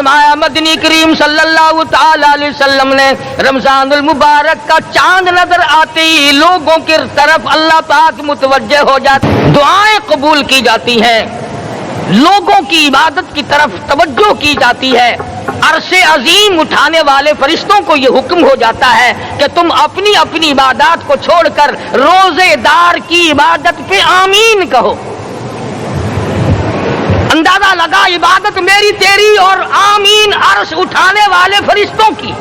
فرمایا مدنی کریم صلی اللہ تعالی علیہ وسلم نے رمضان المبارک کا چاند نظر آتے ہی لوگوں کی طرف اللہ پاک متوجہ ہو جاتے، دعائیں قبول کی جاتی ہیں، لوگوں کی عبادت کی طرف توجہ کی جاتی ہے۔ عرش عظیم اٹھانے والے فرشتوں کو یہ حکم ہو جاتا ہے کہ تم اپنی اپنی عبادات کو چھوڑ کر روزے دار کی عبادت پہ آمین کہو۔ اندازہ لگا عبادت میری تیری اور آمین عرش اٹھانے والے فرشتوں کی۔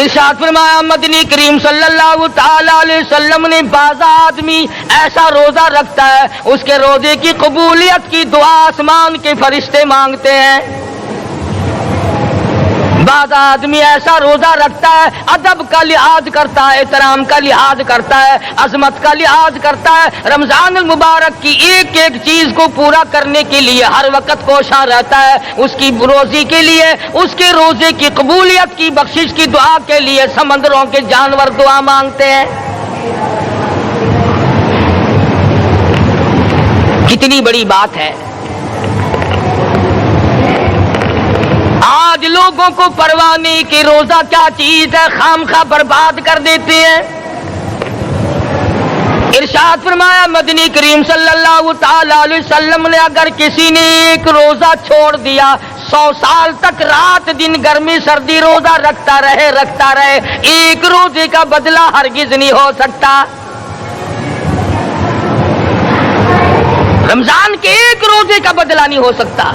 ارشاد فرمایا مدنی کریم صلی اللہ تعالی علیہ وسلم نے بعض آدمی ایسا روزہ رکھتا ہے اس کے روزے کی قبولیت کی دعا آسمان کے فرشتے مانگتے ہیں۔ بعض آدمی ایسا روزہ رکھتا ہے، ادب کا لحاظ کرتا ہے، احترام کا لحاظ کرتا ہے، عظمت کا لحاظ کرتا ہے، رمضان المبارک کی ایک ایک چیز کو پورا کرنے کے لیے ہر وقت کوشاں رہتا ہے، اس کی روزی کے لیے، اس کے روزے کی قبولیت کی بخشش کی دعا کے لیے سمندروں کے جانور دعا مانگتے ہیں۔ کتنی بڑی بات ہے، آج لوگوں کو پرواہ نہیں کہ روزہ کیا چیز ہے، خام خواہ برباد کر دیتے ہیں۔ ارشاد فرمایا مدنی کریم صلی اللہ تعالی علیہ وسلم نے اگر کسی نے ایک روزہ چھوڑ دیا 100 سال تک رات دن گرمی سردی روزہ رکھتا رہے ایک روزے کا بدلہ ہرگز نہیں ہو سکتا۔ رمضان کے ایک روزے کا بدلہ نہیں ہو سکتا۔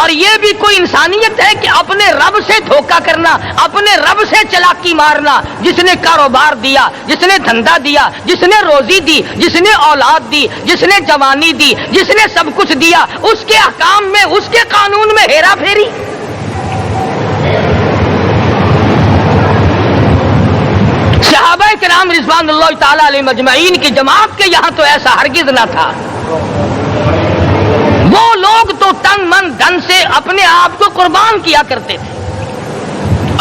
اور یہ بھی کوئی انسانیت ہے کہ اپنے رب سے دھوکہ کرنا، اپنے رب سے چلاکی مارنا؟ جس نے کاروبار دیا، جس نے دھندا دیا، جس نے روزی دی، جس نے اولاد دی، جس نے جوانی دی، جس نے سب کچھ دیا، اس کے احکام میں، اس کے قانون میں ہیرا پھیری۔ صحابہ کرام رضوان اللہ تعالی علیہ مجمعین کی جماعت کے یہاں تو ایسا ہرگز نہ تھا۔ وہ لوگ تو تن من دھن سے اپنے آپ کو قربان کیا کرتے تھے۔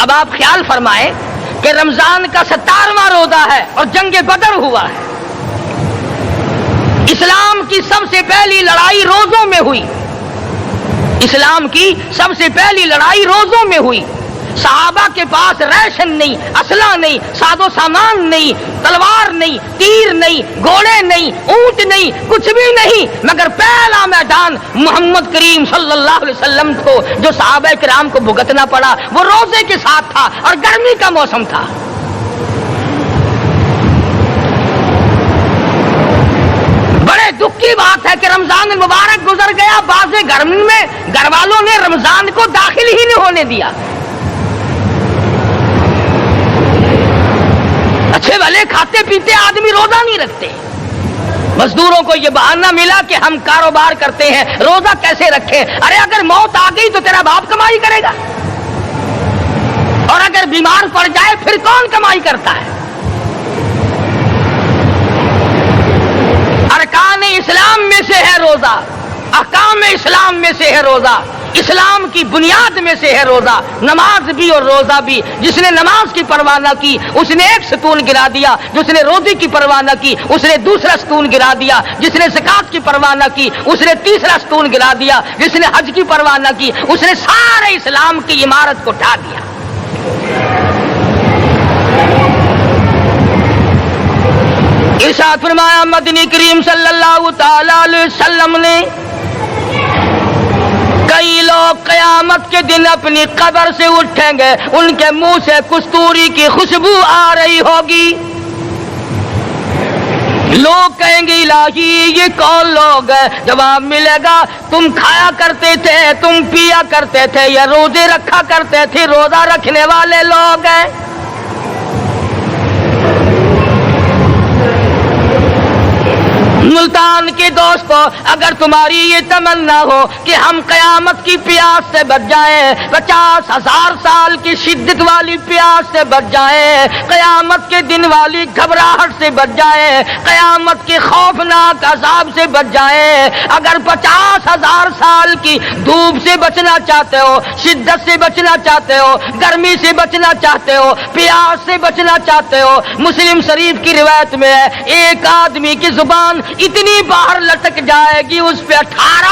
اب آپ خیال فرمائیں کہ رمضان کا 17واں روزہ ہے اور جنگ بدر ہوا ہے۔ اسلام کی سب سے پہلی لڑائی روزوں میں ہوئی، اسلام کی سب سے پہلی لڑائی روزوں میں ہوئی۔ صحابہ کے پاس ریشن نہیں، اسلحہ نہیں، ساز و سامان نہیں، تلوار نہیں، تیر نہیں، گھوڑے نہیں، اونٹ نہیں، کچھ بھی نہیں، مگر پہلا میدان محمد کریم صلی اللہ علیہ وسلم کو جو صحابہ کرام کو بھگتنا پڑا وہ روزے کے ساتھ تھا اور گرمی کا موسم تھا۔ بڑے دکھ کی بات ہے کہ رمضان المبارک گزر گیا، بعض گھر میں گھر والوں نے رمضان کو داخل ہی نہیں ہونے دیا۔ اچھے بھلے کھاتے پیتے آدمی روزہ نہیں رکھتے، مزدوروں کو یہ بہانہ ملا کہ ہم کاروبار کرتے ہیں، روزہ کیسے رکھیں؟ ارے اگر موت آ گئی تو تیرا باپ کمائی کرے گا، اور اگر بیمار پڑ جائے پھر کون کمائی کرتا ہے؟ ارکان اسلام میں سے ہے روزہ، احکام اسلام میں سے ہے روزہ، اسلام کی بنیاد میں سے ہے روزہ، نماز بھی اور روزہ بھی۔ جس نے نماز کی پرواہ نہ کی اس نے ایک ستون گرا دیا، جس نے روزے کی پرواہ نہ کی اس نے دوسرا ستون گرا دیا، جس نے زکات کی پرواہ نہ کی اس نے تیسرا ستون گرا دیا، جس نے حج کی پرواہ نہ کی اس نے سارے اسلام کی عمارت کو ڈھا دیا۔ ارشاد فرمایا مدنی کریم صلی اللہ تعالی علیہ وسلم نے کئی لوگ قیامت کے دن اپنی قبر سے اٹھیں گے، ان کے منہ سے کستوری کی خوشبو آ رہی ہوگی۔ لوگ کہیں گے الہی یہ کون لوگ ہیں؟ جواب ملے گا تم کھایا کرتے تھے، تم پیا کرتے تھے، یا روزے رکھا کرتے تھے، روزہ رکھنے والے لوگ ہیں۔ ملتان کے دوستو، اگر تمہاری یہ تمنا ہو کہ ہم قیامت کی پیاس سے بچ جائیں، 50,000 سال کی شدت والی پیاس سے بچ جائیں، قیامت کے دن والی گھبراہٹ سے بچ جائیں، قیامت کے خوفناک عذاب سے بچ جائیں، اگر 50,000 سال کی دھوپ سے بچنا چاہتے ہو، شدت سے بچنا چاہتے ہو، گرمی سے بچنا چاہتے ہو، پیاس سے بچنا چاہتے ہو، مسلم شریف کی روایت میں ہے ایک آدمی کی زبان اتنی باہر لٹک جائے گی اس پہ 18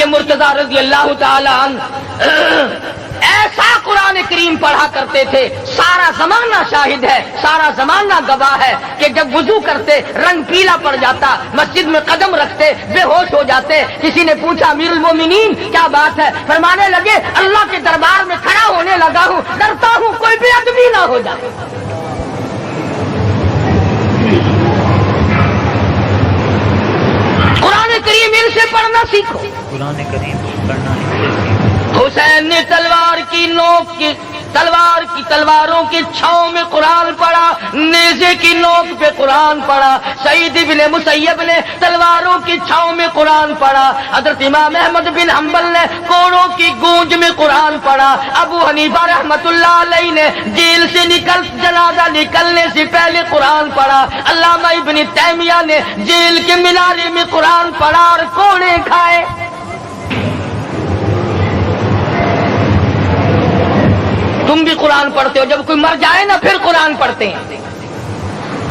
علی مرتضی رضی اللہ تعالی عنہ ایسا قرآن کریم پڑھا کرتے تھے، سارا زمانہ شاہد ہے، سارا زمانہ گواہ ہے کہ جب وضو کرتے رنگ پیلا پڑ جاتا، مسجد میں قدم رکھتے بے ہوش ہو جاتے۔ کسی نے پوچھا امیر المومنین کیا بات ہے؟ فرمانے لگے اللہ کے دربار میں کھڑا ہونے لگا ہوں، ڈرتا ہوں کوئی بے ادبی نہ ہو جائے۔ قرآن کریم ان سے پڑھنا سیکھو۔ قرآن کریم پڑھنا ان سے سیکھو۔ حسین نے تلواروں کی چھاؤں میں قرآن پڑھا، نیزے کی نوک پہ قرآن پڑھا۔ سعید بن مسیب نے تلواروں کی چھاؤں میں قرآن پڑھا۔ حضرت امام احمد بن حنبل نے کوڑوں کی گونج میں قرآن پڑھا۔ ابو حنیفہ رحمت اللہ علیہ نے جیل سے جنازہ نکلنے سے پہلے قرآن پڑھا۔ علامہ ابن تیمیہ نے جیل کے مینارے میں قرآن پڑھا اور کوڑے کھائے۔ تم بھی قرآن پڑھتے ہو، جب کوئی مر جائے نا پھر قرآن پڑھتے ہیں،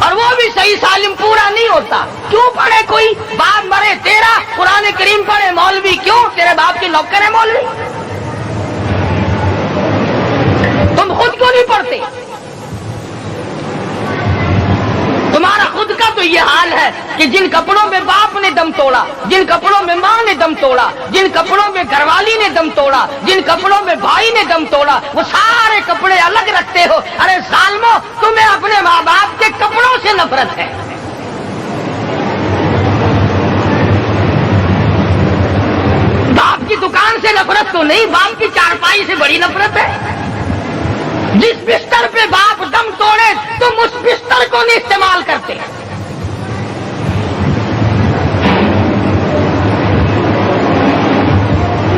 اور وہ بھی صحیح سالم پورا نہیں ہوتا۔ کیوں پڑھے؟ کوئی باپ مرے تیرا قرآن کریم پڑھے مولوی، کیوں؟ تیرے باپ کے نوکر ہے مولوی؟ تم خود کیوں نہیں پڑھتے؟ تمہارا خود کا تو یہ حال ہے کہ جن کپڑوں میں باپ نے دم توڑا، جن کپڑوں میں ماں نے دم توڑا، جن کپڑوں میں گھر والی نے دم توڑا، جن کپڑوں میں بھائی نے دم توڑا، وہ سارے کپڑے الگ رکھتے ہو۔ ارے ظالمو، تمہیں اپنے ماں باپ کے کپڑوں سے نفرت ہے۔ باپ کی دکان سے نفرت تو نہیں، باپ کی چارپائی سے بڑی نفرت ہے۔ جس بستر پہ باپ دم توڑے تم اس بستر کو نہیں استعمال کرتے۔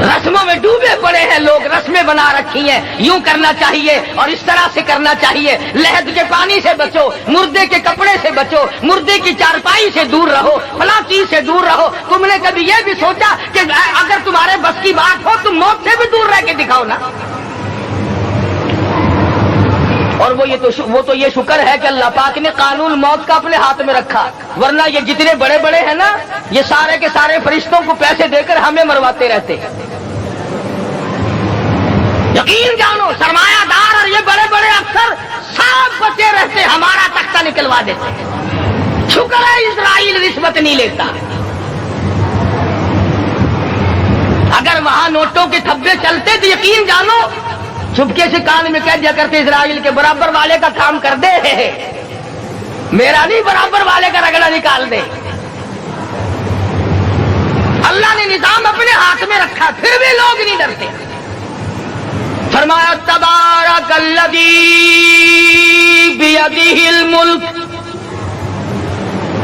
رسموں میں ڈوبے پڑے ہیں لوگ، رسمیں بنا رکھی ہیں، یوں کرنا چاہیے اور اس طرح سے کرنا چاہیے۔ لہد کے پانی سے بچو، مردے کے کپڑے سے بچو، مردے کی چارپائی سے دور رہو، فلاں چیز سے دور رہو۔ تم نے کبھی یہ بھی سوچا کہ اگر تمہارے بس کی بات ہو تم موت سے بھی دور رہ کے دکھاؤ نا۔ اور وہ تو یہ شکر ہے کہ اللہ پاک نے قانون موت کا اپنے ہاتھ میں رکھا، ورنہ یہ جتنے بڑے بڑے ہیں نا، یہ سارے کے سارے فرشتوں کو پیسے دے کر ہمیں مرواتے رہتے۔ یقین جانو سرمایہ دار اور یہ بڑے بڑے افسر سب بچے رہتے، ہمارا تختہ نکلوا دیتے۔ شکر ہے اسرائیل رشوت نہیں لیتا۔ اگر وہاں نوٹوں کے تھبے چلتے تو یقین جانو چپکے سے کان میں کہہ دیا کرتے اسرائیل کے برابر والے کا کام کر دے، میرا نہیں برابر والے کا رگڑا نکال دے۔ اللہ نے نظام اپنے ہاتھ میں رکھا پھر بھی لوگ نہیں ڈرتے۔ فرمایا تبارک الذی بیدہ الملک،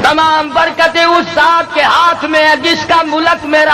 تمام برکتیں اس ذات کے ہاتھ میں ہے جس کا ملک میرا